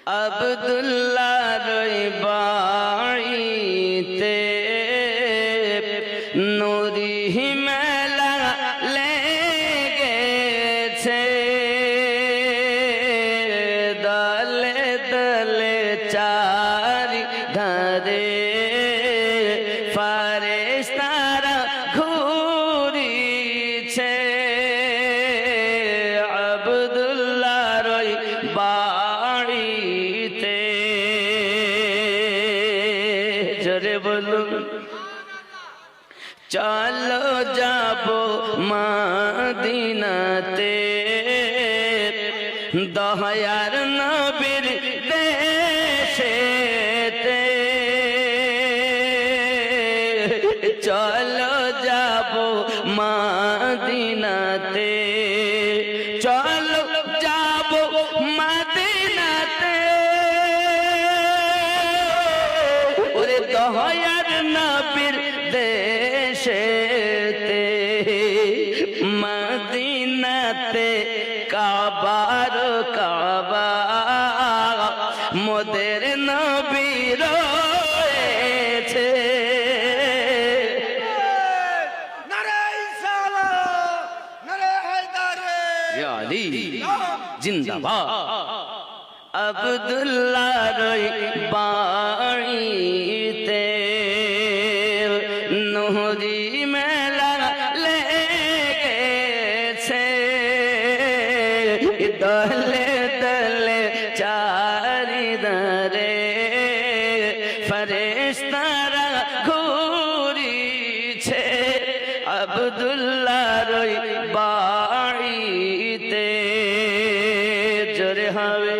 আব্দুল্লাহর বাড়িতে নুরি মেলা লেগেছে, দলে দলে চারি ধারে ফারেশতারা ঘুরিছে। আব্দুল্লাহর বাড়িতে জোরে বলুন, চলো যাব মদিনাতে, দয়ার নবীর দেশেতে। চলো যাব মদিনাতে, চলো যাব মদিনাতে, ওরে দয়ার নবীর দেশেতে। মদিনাতে কাবার কাবা মোদের নবী রয়েছে। আলী জিন্দাবাদ। আব্দুল্লাহর বাড়িতে নুরি মেলা লেগেছে, দলে দলে চারি ধারে ফারেশতারা ঘুরিছে। আব্দুল্লাহর বাড়িতে জোরে হবে।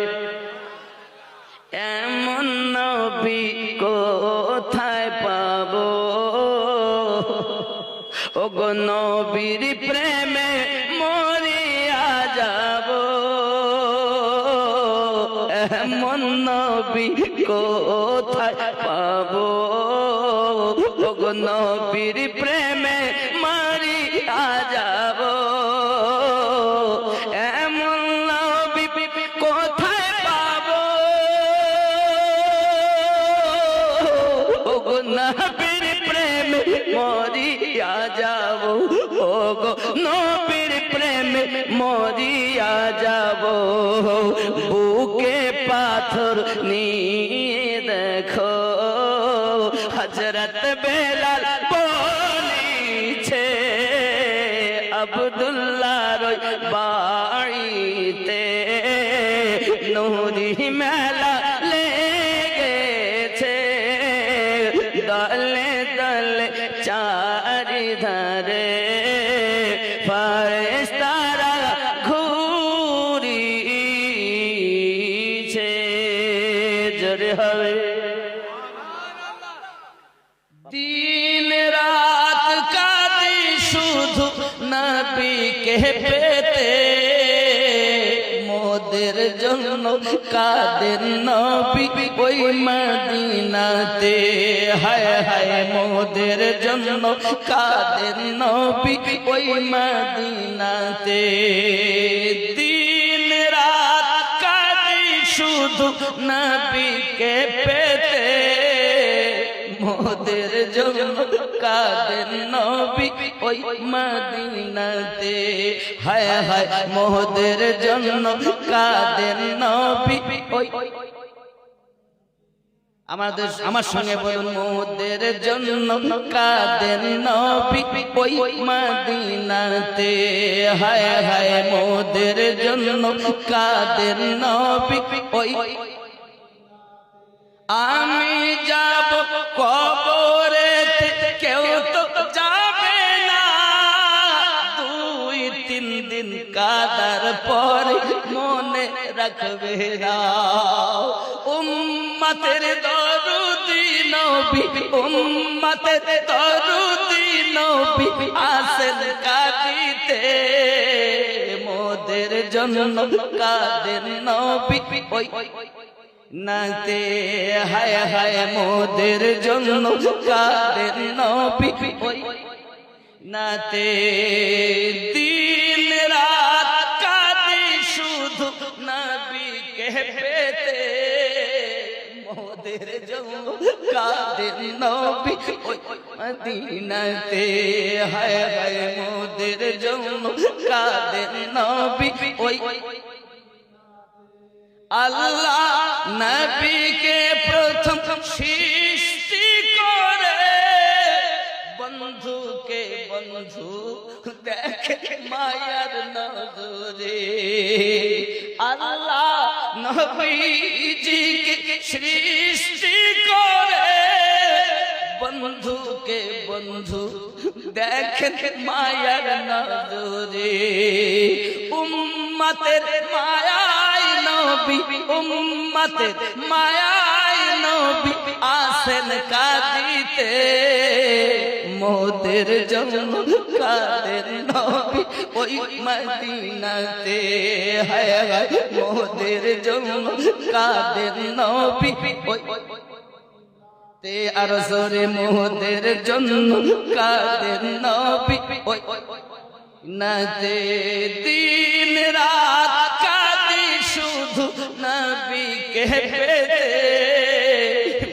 এমন নবী কোথায় পাবো, ওগো নবীর প্রেমে মরিয়া যাব। এমন নবী কোথায় পাবো, ওগো নবীর প্রেমে মরিয়া যাব। এমন নবী কোথায় পাবো, ওগো নবীর প্রেমে মরিয়া যাব। ওগো নবীর প্রেমে মরিয়া যাব। বুকে পাথর নিয়ে দেখো হযরত বেলাল বলিছে। আব্দুল্লাহর বাড়িতে নুরি মেলা লেগেছে, দলে দলে চারি ধারে ফারেশতারা ঘুরিছে। জোরে হবে। দিন রাত কাঁদি শুধু নবীকে পেতে, মোদের জন্য কাঁদেন নবী ওই মদিনাতে। হায় হায় মোদের জন্য কাঁদেন নবী ওই মদিনাতে। দিন রাত কাঁদি শুধু নবীকে পেতে, মোদের জন্য কাঁদেন নবী ওই মদিনাতে। হায় হায় মোদের জন্য কাঁদেন নবী ওই। আমার সঙ্গে বলুন, মোদের জন্য কাঁদেন নবী ওই মদিনাতে। হায় হায় মোদের জন্য কাঁদেন নবী ওই। আমি যাব কবরেতে, কেউ তো যাবে না। 2-3 দিন কাদার পরে মনে রাখবে না। উম্মতের দরুদি নবী, উম্মতের দরুদি নবী আসেন কাঁদিতে। মোদের জন্য কাঁদেন নবী ওই নাতে। হায় হায় মোদের জন্য কাঁদেন নবী ওই নাতে। দিন রাত কাঁদি শুধু নবীকে পেতে মোদের জন্য কাদের নবী ওই মদিনাতে হায় হায় মোদের জন্য কাদের নবী ওই আল্লাহ নবীকে প্রথম সৃষ্টি করে বন্ধুকে বন্ধু দেখে মায়ার নজরে আল্লাহ নবীজিকে সৃষ্টি করে বন্ধুকে বন্ধু দেখেন মায়ার নজরে উম্মতের মায়ায় নবী উম্মতের মায়ায় নবী আসেন কাঁদিতে মোদের জন্য কাদের নবী ওই মদিনাতে হায় হায় মোদের জন্য কাদের নবী ওই তে আর জোরে মোদের জন্য কাদের নবী ওই নাতে দিন রাত কাঁদি শুধু নবীকে পেতে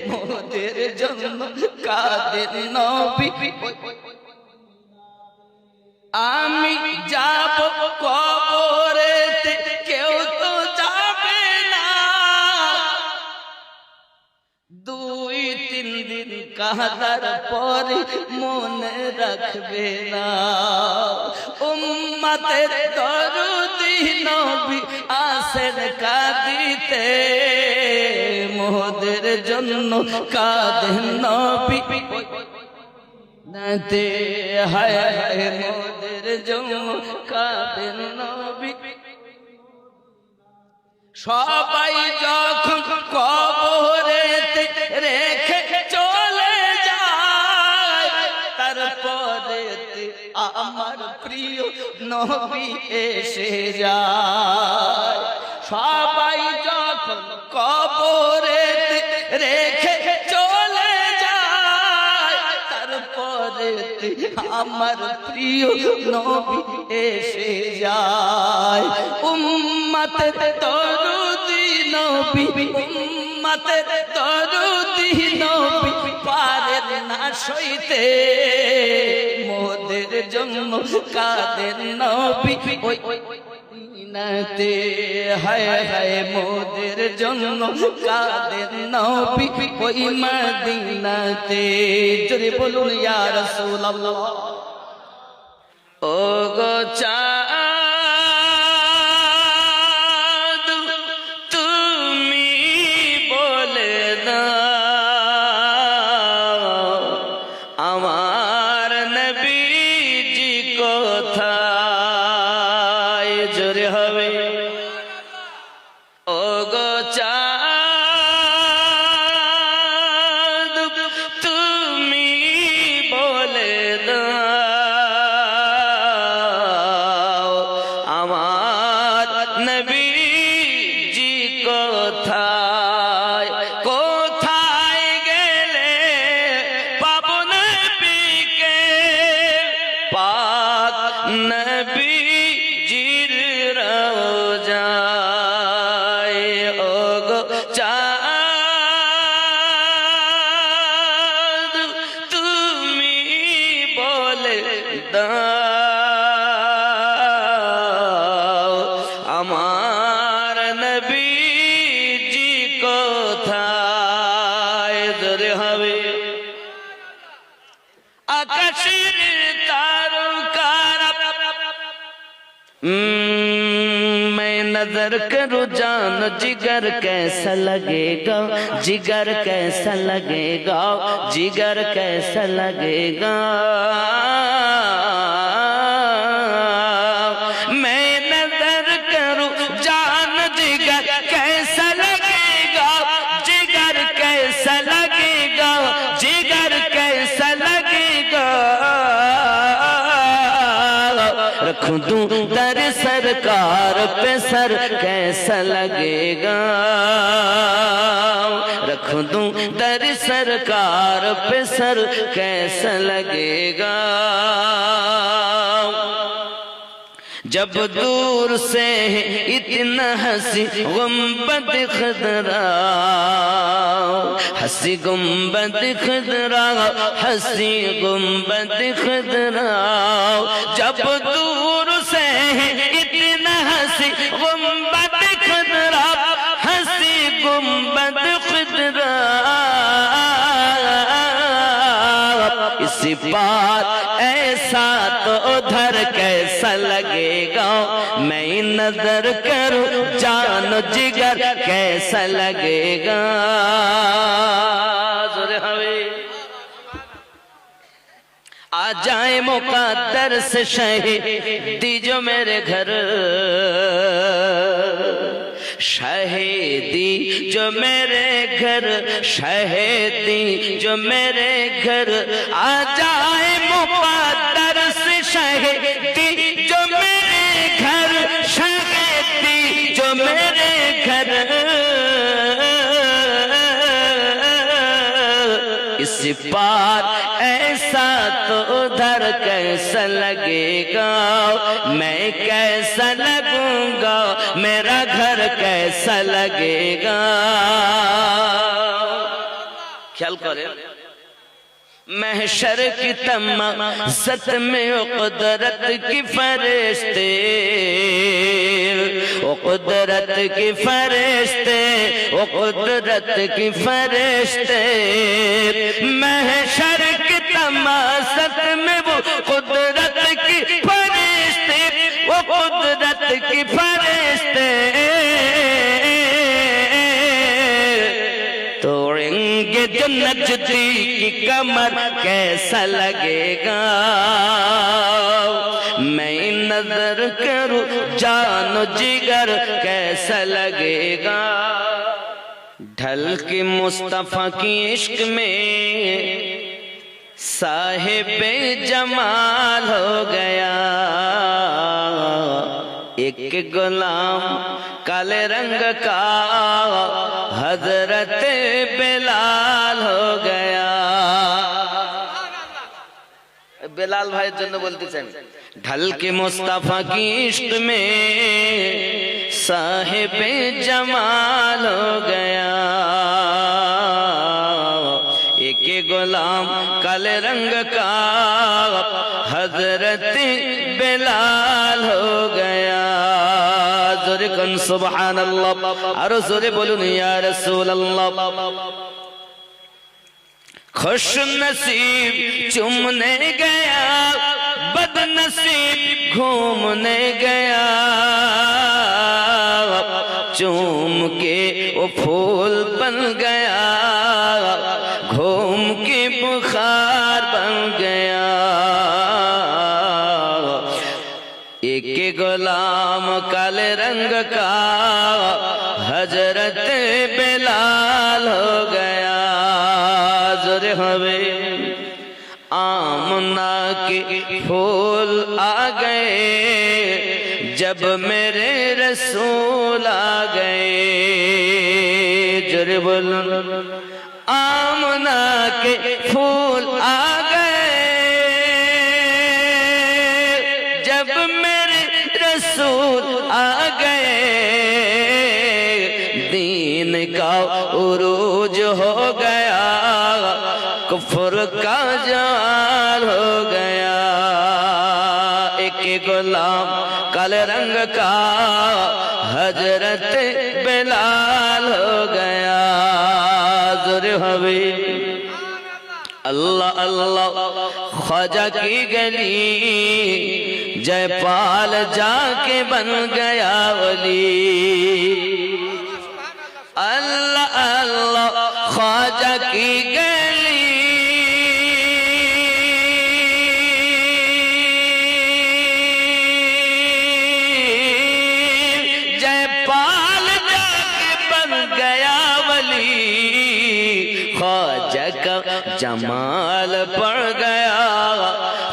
মোদের জন্য কাদের নবী আমি যাব কবরেতে কেউ তো যাবে না 2-3 দিন কাঁদার পরে মনে রাখবে না উম্মতের দরদি নবী আসেন কাঁদিতে মোদের জন্য কাঁদেন নবী নাতে হায় হায় মোদের জন্য কাঁদেন নবী সবাই যখন কবরেতে রেখে চলে যায় তারপরে আমার প্রিয় নবী এসে যায় সবাই যখন কবরেতে রেখে চলে যায় তারপরে আমার প্রিয় নবী এসে যায় উম্মতের দরদি নবী উম্মতের দরদি নবী পারেন না সইতে মোদের জন্য কাদের নবী ওই মদিনাতে হায় হায় মোদের জন্য কাদের নবী ওই মদিনাতে জোরে বলুন ইয়া রাসূলুল্লাহ ও গো চাঁদ তুমি বলে দাও আমার নবীজি কোথায় জোরে হবে ও গো চাঁদ তুমি বলে দাও আমার নবীজি কোথায় কোথায় গেলে পাবো নবীকে পাক নবীজির রওজায় ও গো চাঁদ তুমি বলে দাও আমার নবীজি কোথায় জোরে হবে আকাশের তারকারা मैं नजर करूं जान जिगर कैसा लगेगा जिगर कैसा लगेगा जिगर कैसा लगेगा मैं नजर करूं जान जिगर कैसा लगेगा जिगर कैसा लगेगा जिगर कैसा लगेगा रख दूं दर सरकार पे सर कैसा लगेगा रख दूं दर सरकार पे सर कैसा लगेगा जब दूर से इतना हंसी गुंबद खुदरा, हंसी गुंबद खुदरा, हंसी गुंबद खुदरा, जब दूर से इतना हंसी गुंबद खुदरा, हंसी गुंबद खुदरा, इसी पार ऐसा तो उधर कैसा लगेगा, मैं नजर करूं जान जिगर कैसा लगेगा। आ जाए मुकद्दर से शहीदी जो मेरे घर, शहीदी जो मेरे घर, शहीदी जो मेरे घर, आ जाए मुकद्दर से शहीदी जो मेरे घर, शहीदी जो मेरे घर, इस पार ऐसा तो उधर कैसा लगेगा, मैं कैसा लगूंगा, मेरा घर कैसा लगेगा। ख्याल करे महशर की तमासत में ओ कुदरत की फरिश्ते, ओ कुदरत की फरिश्ते, ओ कुदरत की फरिश्ते, महशर की तमासत में वो कुदरत की फरिश्ते, वो कुदरत की फरिश्ते तोड़ेंगे जो नजदी की कमर कैसा लगेगा, मैं नजर करूं जानो जिगर कैसा लगेगा। ढल के मुस्तफा की इश्क में साहिबे जमाल हो गया, एक गुलाम काले रंग का हजरत बेलाल हो गया। बेलाल भाई जन्म बोलते हैं ढल के मुस्तफा की इश्क में साहिबे जमाल हो गया, एक गुलाम काले रंग का हजरत बेलाल हो गया। जोरे कन सुभान अल्लाह, और जोरे बोलूं या रसूल अल्लाह। खुश नसीब चुमने गया, बदनसीब घूमने गया, चूम के वो फूल बन गया, घूम के बुखार बन गया, एक गुलाम काले रंग का हजरत बेलाल हो गया। जोरे हवे आमना के फूल आ गए, जब मेरे रसूल आ गए। जोरे बोलो आमना के फूल आ गए, जब मेरे रसूल आ गए, दीन का उरूज हो गया, कुफ्र का जाल हो गया, एक गुलाम काले रंग का हजरत बेलाल हो गया। जोरे हवे अल्लाह अल्लाह ख्वाजा की गली, जयपाल जाके बन गया वली। अल्लाह अल्लाह ख्वाजा की गली, जयपाल जाके बन गया वली, ख्वाजा का जमाल पड़ गया,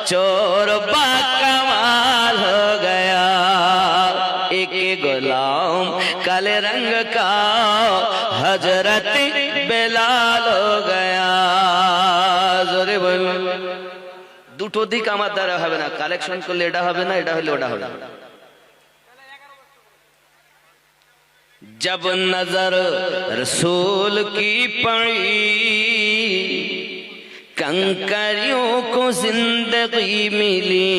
चोर बाकमाल हो गया, एक गुलाम काले रंग का हजरत बेलाल हो गया। जोरे बोल দুটো দিক আমার দ্বারা হবে না, কালেকশন করলে এটা হবে না, এটা হলে ওটা হবে না। जब नजर रसूल की पड़ी कंकरियों को जिंदगी मिली।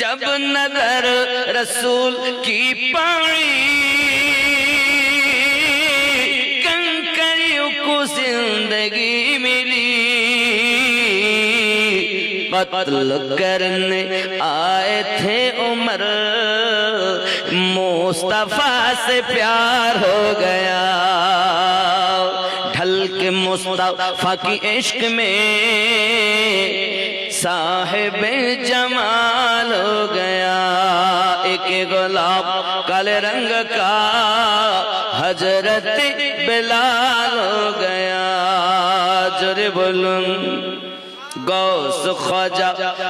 जब नजर रसूल की पड़ी कंकरियों को जिंदगी मिली। कत्ल करने आए थे उमर मुस्तफा से प्यार हो गया। ढल के मुस्तफा की इश्क में साहिब जमाल हो गया। एक गुलाब काले रंग का हजरत बिलाल हो गया। जोरे बोलूं गौस ख्वाजा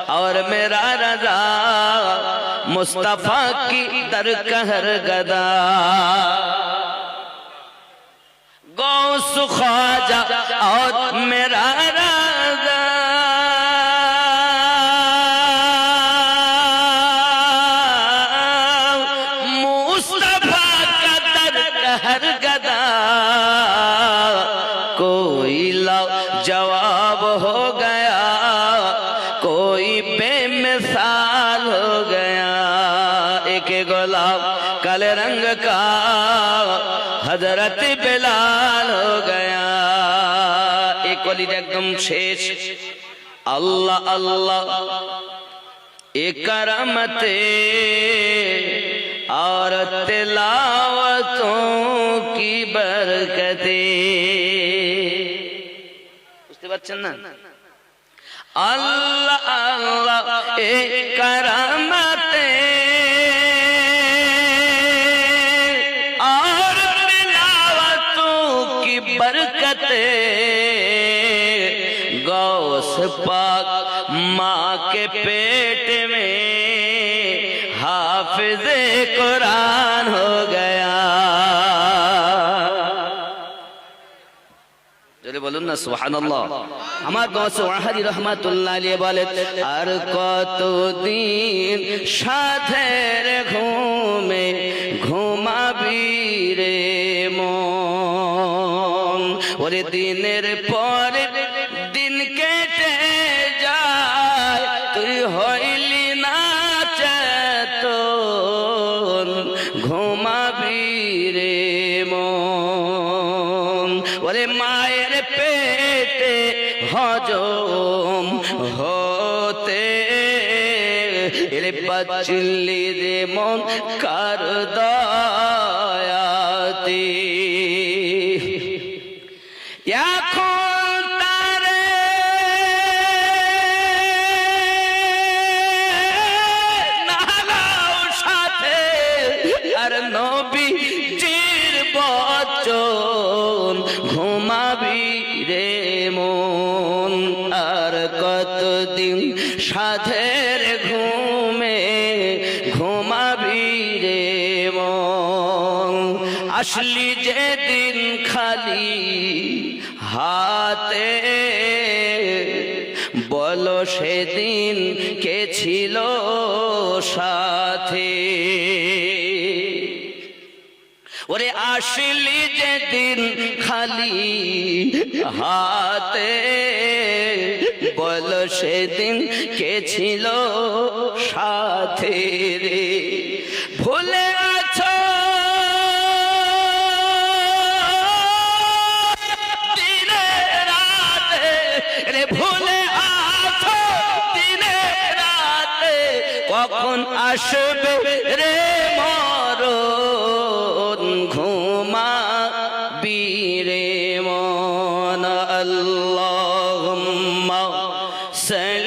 और मेरा रजा मुस्तफा की दरकहर गदा। गौस ख्वाजा और मेरा रजा मुस्तफा का दरकहर गदा। कोई जवाब हो गया, कोई बेमिसाल हो गया। एक गुलाब काले रंग का हजरत बिलाल हो गया। एक वली एकदम शेष अल्लाह अल्लाह एक करमते और तिलावतों की बरकते। ना अल्लाह अल्लाह एक करमते और तिलावतों की बरकते। गौस पाक माँ के पेट में हाफिज़े कुरान हो गया। বলুন না সুবহানাল্লাহ। আমার গৌস ওয়াহাদি রহমাতুল্লাহ আলাইহি বলেন আর কতদিন সাধের ঘুমে ঘুমাবি রে মন। ওরে দিনের পর দিন কেটে যায় তুই হইলি না চেতন ঘুমাবি রে মন। ওরে মায়ের পেটে হজম হতে এর বাচ্চিলি রে মন কার দয়াতে। এখন তারে নালাও সাথে আর নবীজির বচন ঘুমাবি রে মন। আর কতদিন সাধের ঘুমে ঘুমাবি রে মন। আসলি যেদিন খালি হাতে বলো সেদিন কে ছিল সাথে। ওরে আসলি যেদিন খালি হাতে বলো সেদিন কে ছিল সাথে রে। ভুলে আছো দিনে রাতে রে, ভুলে আছো দিনে রাতে কখন আসবে রে মরণ ঘুমাবি রে মন। আল্লাহুম্মা সাল্লি